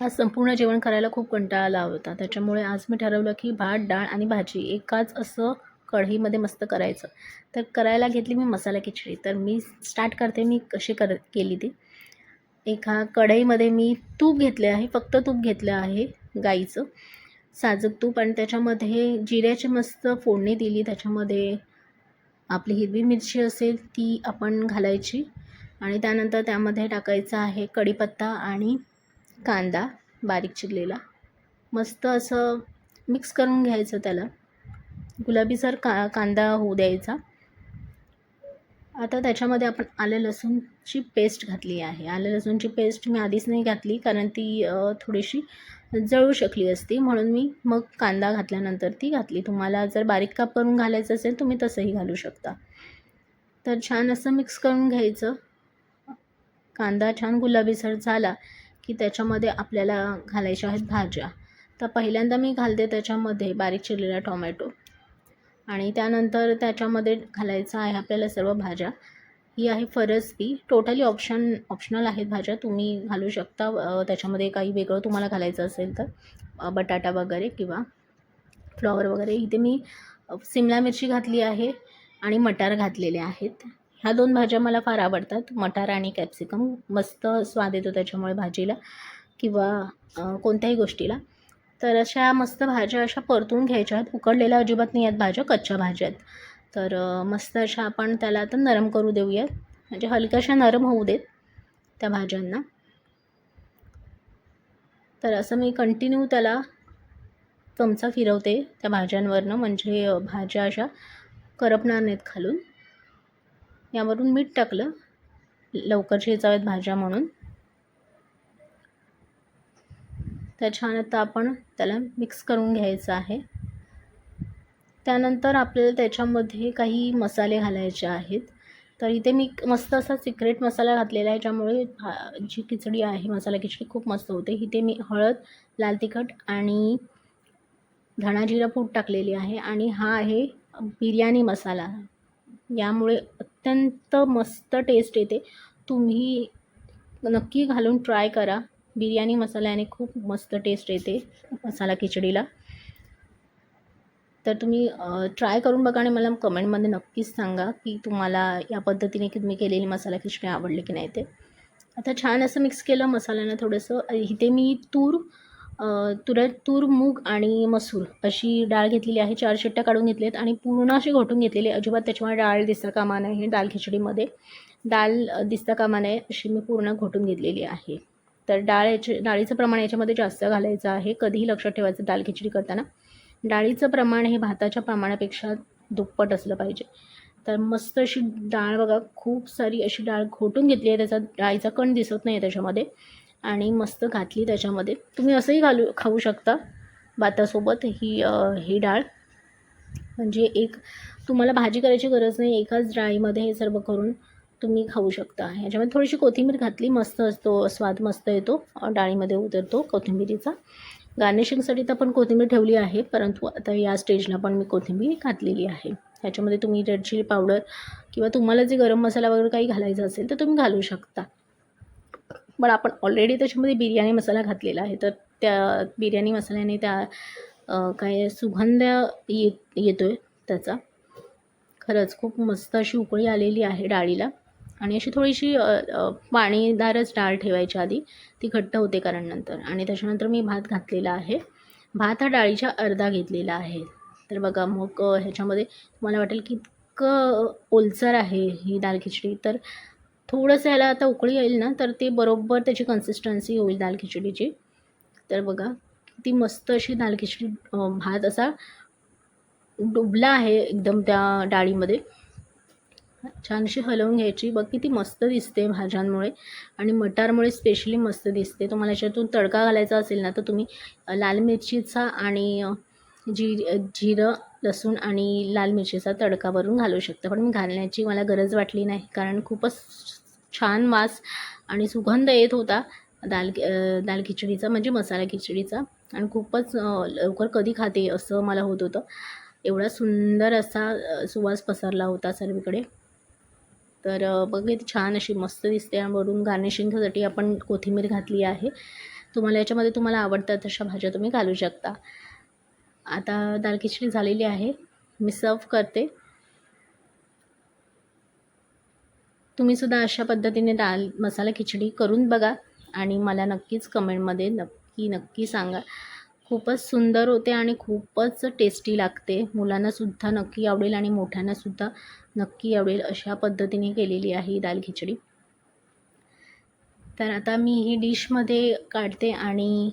आज संपूर्ण जेवण करायला खूप कंटाळा आला होता. त्याच्यामुळे आज मी ठरवलं की भात, डाळ आणि भाजी एकाच असं कढईमध्ये मस्त करायचं. तर करायला घेतली मी मसाला खिचडी. तर मी स्टार्ट करते मी कशी केली ती. एका कढईमध्ये मी तूप घेतले आहे, फक्त तूप घेतलं आहे गाईचं, साजूक तूप, आणि त्याच्यामध्ये जिऱ्याची मस्त फोडणी दिली. त्याच्यामध्ये आपली हिरवी मिरची असेल ती आपण घालायची, आणि त्यानंतर त्यामध्ये टाकायचा आहे कढीपत्ता आणि कांदा बारीक चिरलेला. मस्त असं मिक्स करून घ्यायचं त्याला, गुलाबीसर कांदा होऊ द्यायचा. आता त्याच्यामध्ये आपण आलं लसूणची पेस्ट घातली आहे. आलं लसूणची पेस्ट मी आधीच नाही घातली कारण ती थोडीशी जळू शकली असती, म्हणून मी मग कांदा घातल्यानंतर ती घातली. तुम्हाला जर बारीक काप करून घालायचं असेल तुम्ही तसंही घालू शकता. तर छान असं मिक्स करून घ्यायचं. कांदा छान गुलाबीसर झाला की त्याच्यामध्ये आपल्याला घालायच्या आहेत भाज्या. तर पहिल्यांदा मी घालते त्याच्यामध्ये बारीक चिरलेला टोमॅटो, आणि त्यानंतर त्याच्यामध्ये घालायचं आहे आपल्याला सर्व भाज्या. ही आहे फरसबी. टोटली ऑप्शनल आहेत भाज्या, तुम्ही घालू शकता त्याच्यामध्ये काही वेगळं तुम्हाला घालायचं असेल तर, बटाटा वगैरे किंवा फ्लॉवर वगैरे. इथे मी सिमला मिरची घातली आहे आणि मटार घातलेले आहेत. ह्या 2 भाज्या मला फार आवडतात, मटार आणि कॅप्सिकम. मस्त स्वाद येतो त्याच्यामुळे भाजीला किंवा कोणत्याही गोष्टीला. तर अशा मस्त भाज्या अशा परतून घ्यायच्या आहेत. उकडलेल्या अजिबात नाही आहेत भाज्या, कच्च्या भाज्या आहेत. तर मस्त अशा आपण त्याला आता नरम करू देऊयात, म्हणजे हलक्याशा नरम होऊ देत त्या भाज्यांना. तर असं मी कंटिन्यू त्याला चमचा फिरवते त्या भाज्यांवरनं, म्हणजे भाज्या अशा करपणार नाहीत खालून. यावरून मीठ टाकलं, लवकर शिजाव्यात भाज्या म्हणून. तर छान आता आपण त्याला मिक्स करून घ्यायचं आहे. त्यानंतर आपल्याला त्याच्यामध्ये काही मसाले घालायचे आहेत. तर इथे मी मस्त असा सिक्रेट मसाला घातलेला आहे, ज्यामुळे जी खिचडी आहे, मसाला खिचडी खूप मस्त होते. इथे मी हळद, लाल तिखट आणि धणा जिरा पूड टाकलेली आहे, आणि हा आहे बिर्याणी मसाला. यामुळे अत्यंत मस्त टेस्ट येते. तुम्ही नक्की घालून ट्राय करा. बिर्याणी मसाल्याने खूप मस्त टेस्ट येते मसाला खिचडीला. तर तुम्ही ट्राय करून बघा आणि मला कमेंटमध्ये नक्कीच सांगा की तुम्हाला या पद्धतीने की तुम्ही केलेली मसाला खिचडी आवडली की नाही ते. आता छान असं मिक्स केलं मसाल्यानं थोडंसं. इथे मी तूर, मूग आणि मसूर अशी डाळ घेतलेली आहे. 4 शिट्ट्या काढून घेतलेत आणि पूर्ण अशी घोटून घेतलेली. अजिबात त्याच्यामुळे डाळ दिसता कामा नये. डाळ खिचडीमध्ये डाळ दिसता कामा नये अशी मी पूर्ण घोटून घेतलेली आहे. तर डाळीचं प्रमाण याच्यामध्ये जास्त घालायचं आहे. कधीही लक्षात ठेवायचं डाळ खिचडी करताना डाळीचं प्रमाण हे भाताच्या प्रमाणापेक्षा दुप्पट असलं पाहिजे. तर मस्त अशी डाळ बघा, खूप सारी अशी डाळ घोटून घेतली आहे. त्याचा डाळीचा कण दिसत नाही आहे त्याच्यामध्ये, आणि मस्त घातली त्याच्यामध्ये. तुम्ही असंही खाऊ शकता भातासोबत ही डाळ. म्हणजे तुम्हाला भाजी करायची गरज नाही, एकाच डाळीमध्ये हे सर्व करून तुम्ही खाऊ शकता. ह्याच्यामध्ये थोडीशी कोथिंबीर घातली, मस्त असतो स्वाद, मस्त येतो डाळीमध्ये उतरतो कोथिंबीरीचा. गार्निशिंगसाठी तर पण कोथिंबीर ठेवली आहे, परंतु आता या स्टेजला पण मी कोथिंबीर घातलेली आहे. ह्याच्यामध्ये तुम्ही रेड चिली पावडर किंवा तुम्हाला जे गरम मसाला वगैरे काही घालायचा असेल तर तुम्ही घालू शकता. पण आपण ऑलरेडी त्याच्यामध्ये बिर्याणी मसाला घातलेला आहे, तर त्या बिर्याणी मसाल्याने काय सुगंध येतो आहे त्याचा. खरंच खूप मस्त अशी उकळी आलेली आहे डाळीला, आणि अशी थोडीशी पाणीदारच डाळ ठेवायची आधी, ती घट्ट होते कारण नंतर. आणि त्याच्यानंतर मी भात घातलेला आहे. भात हा डाळीच्या अर्धा घेतलेला आहे. तर बघा मग ह्याच्यामध्ये तुम्हाला वाटेल की इतकं ओलसर आहे ही दाल खिचडी, तर थोडंसं ह्याला आता उकळी येईल ना तर ते बरोबर त्याची कन्सिस्टन्सी होईल दाल खिचडीची. तर बघा किती मस्त अशी दाल खिचडी, भात असा डुबला आहे एकदम त्या डाळीमध्ये. छान अशी हलवून घ्यायची. बघ किती मस्त दिसते भाज्यांमुळे, आणि मटारमुळे स्पेशली मस्त दिसते. तुम्हाला याच्यातून तडका घालायचा असेल ना तर तुम्ही लाल मिरचीचा आणि जिरं, लसूण आणि लाल मिरचीचा तडका वरून घालू शकता. पण मी घालण्याची मला गरज वाटली नाही, कारण खूपच छान वास आणि सुगंध येत होता दाल खिचडीचा, म्हणजे मसाला खिचडीचा. आणि खूपच लवकर कधी खाते असं मला होत होतं. एवढा सुंदर असा सुवास पसरला होता सर्वीकडे. तर बघा किती छान अशी मस्त दिसते. आणि वरून गार्निशिंगसाठी आपण कोथिंबीर घातली आहे. तुम्हाला याच्यामध्ये तुम्हाला आवडतात तशा भाज्या तुम्ही घालू शकता. आता दाल खिचडी झालेली आहे, मी सर्व करते. तुम्हीसुद्धा अशा पद्धतीने दाल मसाला खिचडी करून बघा आणि मला नक्कीच कमेंटमध्ये नक्की सांगा. खूपच सुंदर होते आणि खूपच टेस्टी लागते. मुलांनासुद्धा नक्की आवडेल आणि मोठ्यांनासुद्धा नक्की आवडेल अशा पद्धतीने केलेली आहे ही दाल खिचडी. तर आता मी ही डिशमध्ये काढते आणि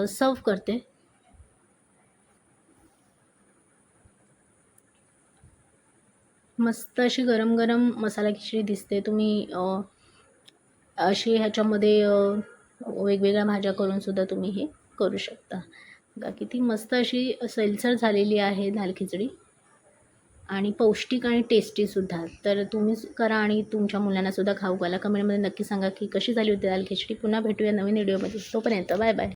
सर्व करते. मस्त अशी गरम गरम मसाला खिचडी दिसते. तुम्ही अशी ह्याच्यामध्ये वेगवेगळ्या भाज्या करूनसुद्धा तुम्ही हे करू शकता. बघा किती मस्त अशी सैलसर झालेली आहे दाल खिचडी आणि पौष्टिक आणि टेस्टीसुद्धा. तर तुम्ही करा आणि तुमच्या मुलांनासुद्धा खाऊ घाला. कमेंटमध्ये नक्की सांगा की कशी झाली होती दाल खिचडी. पुन्हा भेटूया नवीन व्हिडिओमध्ये. तोपर्यंत बाय बाय.